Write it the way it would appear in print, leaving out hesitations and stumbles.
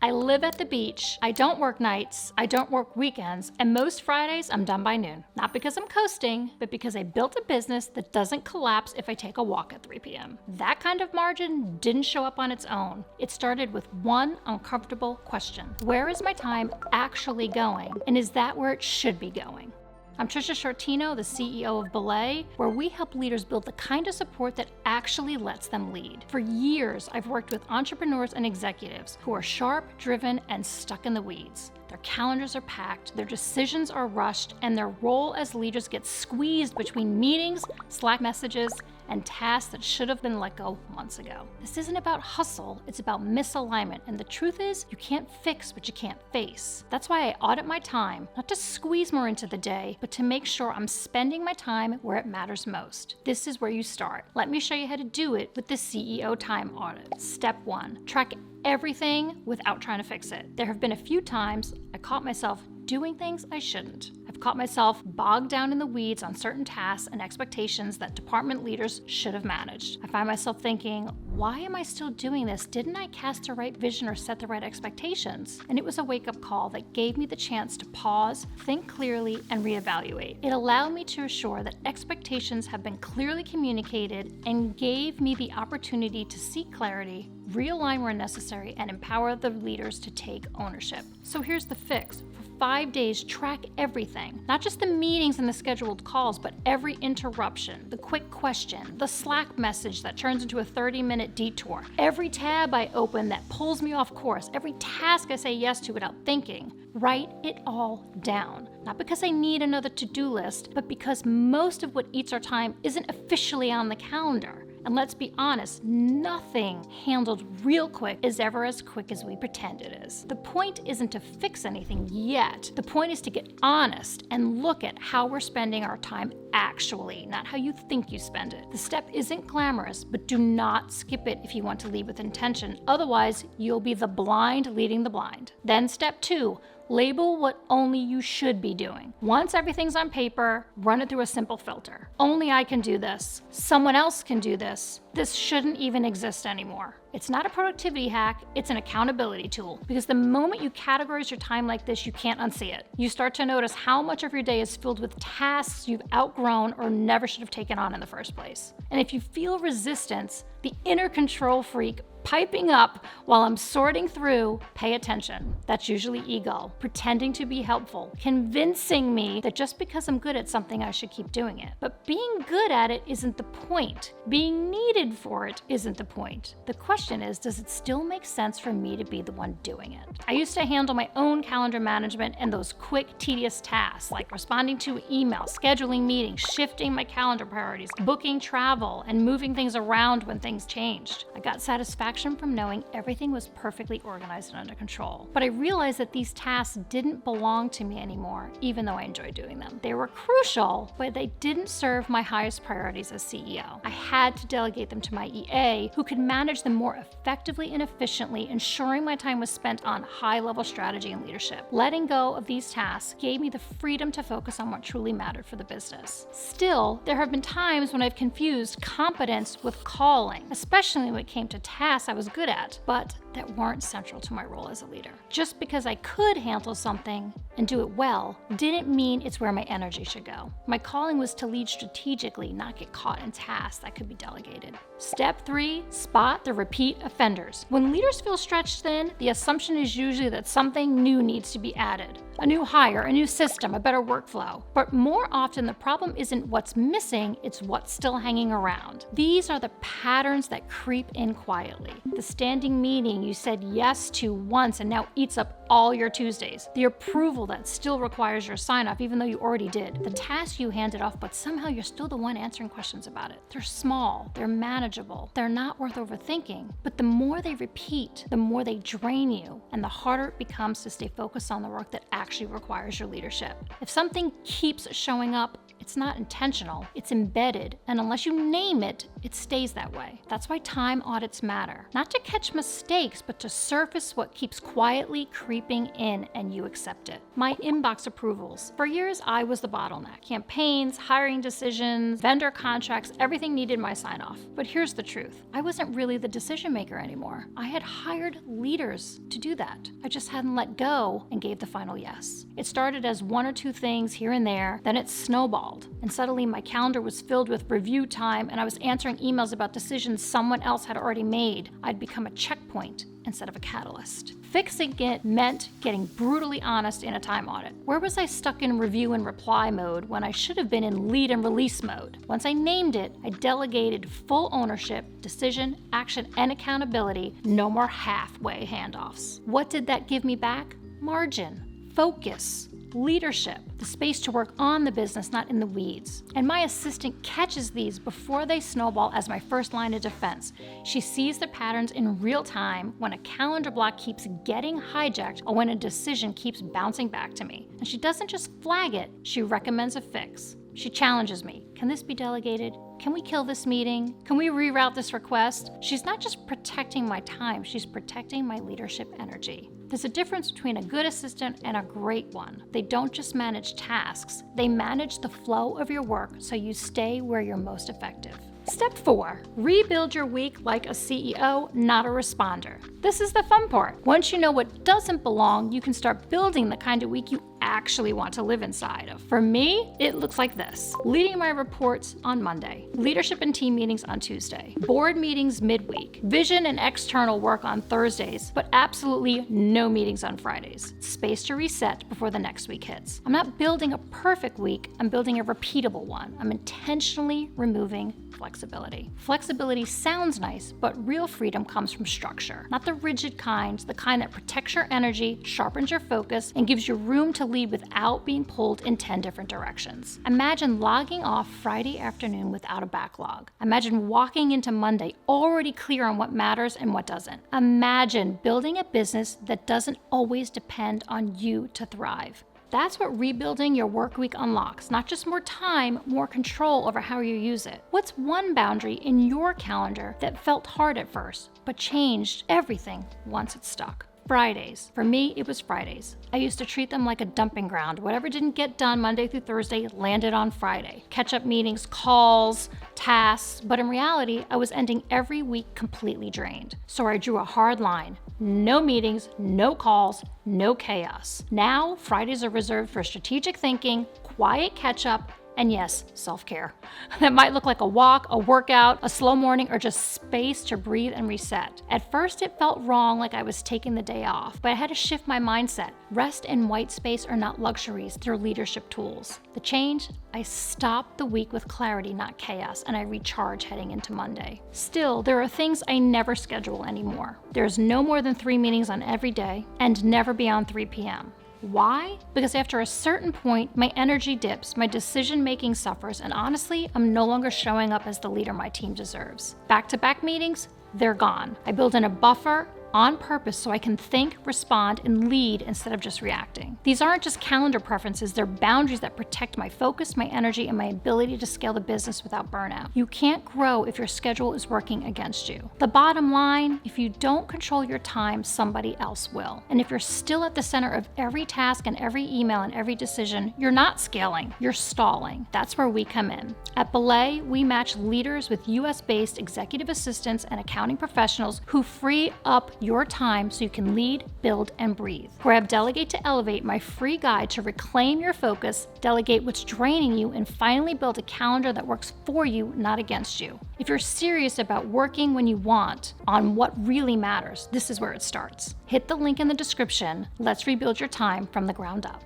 I live at the beach, I don't work nights, I don't work weekends, and most Fridays I'm done by noon. Not because I'm coasting, but because I built a business that doesn't collapse if I take a walk at 3 p.m. That kind of margin didn't show up on its own. It started with one uncomfortable question. Where is my time actually going? And is that where it should be going? I'm Trisha Shortino, the CEO of BELAY, where we help leaders build the kind of support that actually lets them lead. For years, I've worked with entrepreneurs and executives who are sharp, driven, and stuck in the weeds. Their calendars are packed, their decisions are rushed, and their role as leaders gets squeezed between meetings, Slack messages, and tasks that should have been let go months ago. This isn't about hustle, it's about misalignment, and the truth is, you can't fix what you can't face. That's why I audit my time, not to squeeze more into the day, but to make sure I'm spending my time where it matters most. This is where you start. Let me show you how to do it with the CEO Time Audit. Step 1, track everything without trying to fix it. There have been a few times I caught myself doing things I shouldn't. I've caught myself bogged down in the weeds on certain tasks and expectations that department leaders should have managed. I find myself thinking, why am I still doing this? Didn't I cast the right vision or set the right expectations? And it was a wake-up call that gave me the chance to pause, think clearly, and reevaluate. It allowed me to assure that expectations have been clearly communicated and gave me the opportunity to seek clarity, realign where necessary, and empower the leaders to take ownership. So here's the fix. For 5 days, track everything. Not just the meetings and the scheduled calls, but every interruption, the quick question, the Slack message that turns into a 30-minute detour, every tab I open that pulls me off course, every task I say yes to without thinking. Write it all down. Not because I need another to-do list, but because most of what eats our time isn't officially on the calendar. And let's be honest, nothing handled real quick is ever as quick as we pretend it is. The point isn't to fix anything yet. The point is to get honest and look at how we're spending our time actually, not how you think you spend it. The step isn't glamorous, but do not skip it if you want to lead with intention. Otherwise, you'll be the blind leading the blind. Then step 2, label what only you should be doing. Once everything's on paper, run it through a simple filter. Only I can do this. Someone else can do this. This shouldn't even exist anymore. It's not a productivity hack, it's an accountability tool. Because the moment you categorize your time like this, you can't unsee it. You start to notice how much of your day is filled with tasks you've outgrown or never should have taken on in the first place. And if you feel resistance, the inner control freak piping up while I'm sorting through, pay attention. That's usually ego, pretending to be helpful, convincing me that just because I'm good at something, I should keep doing it. But being good at it isn't the point. Being needed for it isn't the point. The question is, does it still make sense for me to be the one doing it? I used to handle my own calendar management and those quick, tedious tasks like responding to emails, scheduling meetings, shifting my calendar priorities, booking travel, and moving things around when things changed. I got satisfaction from knowing everything was perfectly organized and under control. But I realized that these tasks didn't belong to me anymore, even though I enjoyed doing them. They were crucial, but they didn't serve my highest priorities as CEO. I had to delegate them to my EA, who could manage them more effectively and efficiently, ensuring my time was spent on high-level strategy and leadership. Letting go of these tasks gave me the freedom to focus on what truly mattered for the business. Still, there have been times when I've confused competence with calling, especially when it came to tasks I was good at, but that weren't central to my role as a leader. Just because I could handle something and do it well didn't mean it's where my energy should go. My calling was to lead strategically, not get caught in tasks that could be delegated. Step 3, spot the repeat offenders. When leaders feel stretched thin, the assumption is usually that something new needs to be added. A new hire, a new system, a better workflow. But more often, the problem isn't what's missing, it's what's still hanging around. These are the patterns that creep in quietly. The standing meeting you said yes to once and now eats up all your Tuesdays. The approval that still requires your sign-off even though you already did. The task you handed off, but somehow you're still the one answering questions about it. They're small, they're manageable, they're not worth overthinking. But the more they repeat, the more they drain you, and the harder it becomes to stay focused on the work that actually requires your leadership. If something keeps showing up, it's It's not intentional, it's embedded, and unless you name it, it stays that way. That's why time audits matter. Not to catch mistakes, but to surface what keeps quietly creeping in and you accept it. My inbox approvals. For years, I was the bottleneck. Campaigns, hiring decisions, vendor contracts, everything needed my sign off. But here's the truth. I wasn't really the decision maker anymore. I had hired leaders to do that. I just hadn't let go and gave the final yes. It started as one or two things here and there, then it snowballed. And suddenly my calendar was filled with review time and I was answering emails about decisions someone else had already made. I'd become a checkpoint instead of a catalyst. Fixing it meant getting brutally honest in a time audit. Where was I stuck in review and reply mode when I should have been in lead and release mode? Once I named it, I delegated full ownership, decision, action, and accountability. No more halfway handoffs. What did that give me back? Margin, focus, leadership, the space to work on the business, not in the weeds. And my assistant catches these before they snowball as my first line of defense. She sees the patterns in real time when a calendar block keeps getting hijacked or when a decision keeps bouncing back to me. And she doesn't just flag it, she recommends a fix. She challenges me. Can this be delegated? Can we kill this meeting? Can we reroute this request? She's not just protecting my time, she's protecting my leadership energy. There's a difference between a good assistant and a great one. They don't just manage tasks, they manage the flow of your work so you stay where you're most effective. Step 4, rebuild your week like a CEO, not a responder. This is the fun part. Once you know what doesn't belong, you can start building the kind of week you actually want to live inside of. For me, it looks like this. Leading my reports on Monday, leadership and team meetings on Tuesday, board meetings midweek, vision and external work on Thursdays, but absolutely no meetings on Fridays. Space to reset before the next week hits. I'm not building a perfect week, I'm building a repeatable one. I'm intentionally removing flexibility. Flexibility sounds nice, but real freedom comes from structure. Not the rigid kind, the kind that protects your energy, sharpens your focus, and gives you room to lead without being pulled in 10 different directions. Imagine logging off Friday afternoon without a backlog. Imagine walking into Monday already clear on what matters and what doesn't. Imagine building a business that doesn't always depend on you to thrive. That's what rebuilding your work week unlocks. Not just more time, more control over how you use it. What's one boundary in your calendar that felt hard at first, but changed everything once it stuck? Fridays. For me, it was Fridays. I used to treat them like a dumping ground. Whatever didn't get done Monday through Thursday landed on Friday. Catch-up meetings, calls, tasks, but in reality, I was ending every week completely drained. So I drew a hard line. No meetings, no calls, no chaos. Now, Fridays are reserved for strategic thinking, quiet catch-up, and yes, self-care. That might look like a walk, a workout, a slow morning, or just space to breathe and reset. At first, it felt wrong, like I was taking the day off, but I had to shift my mindset. Rest and white space are not luxuries, they're leadership tools. The change? I stopped the week with clarity, not chaos, and I recharge heading into Monday. Still, there are things I never schedule anymore. There's no more than 3 meetings on every day, and never beyond 3 p.m. Why? Because after a certain point, my energy dips, my decision-making suffers, and honestly, I'm no longer showing up as the leader my team deserves. Back-to-back meetings, they're gone. I build in a buffer on purpose so I can think, respond, and lead instead of just reacting. These aren't just calendar preferences, they're boundaries that protect my focus, my energy, and my ability to scale the business without burnout. You can't grow if your schedule is working against you. The bottom line, if you don't control your time, somebody else will. And if you're still at the center of every task and every email and every decision, you're not scaling, you're stalling. That's where we come in. At BELAY, we match leaders with US-based executive assistants and accounting professionals who free up your time so you can lead, build, and breathe. Grab Delegate to Elevate, my free guide to reclaim your focus, delegate what's draining you, and finally build a calendar that works for you, not against you. If you're serious about working when you want, on what really matters, this is where it starts. Hit the link in the description. Let's rebuild your time from the ground up.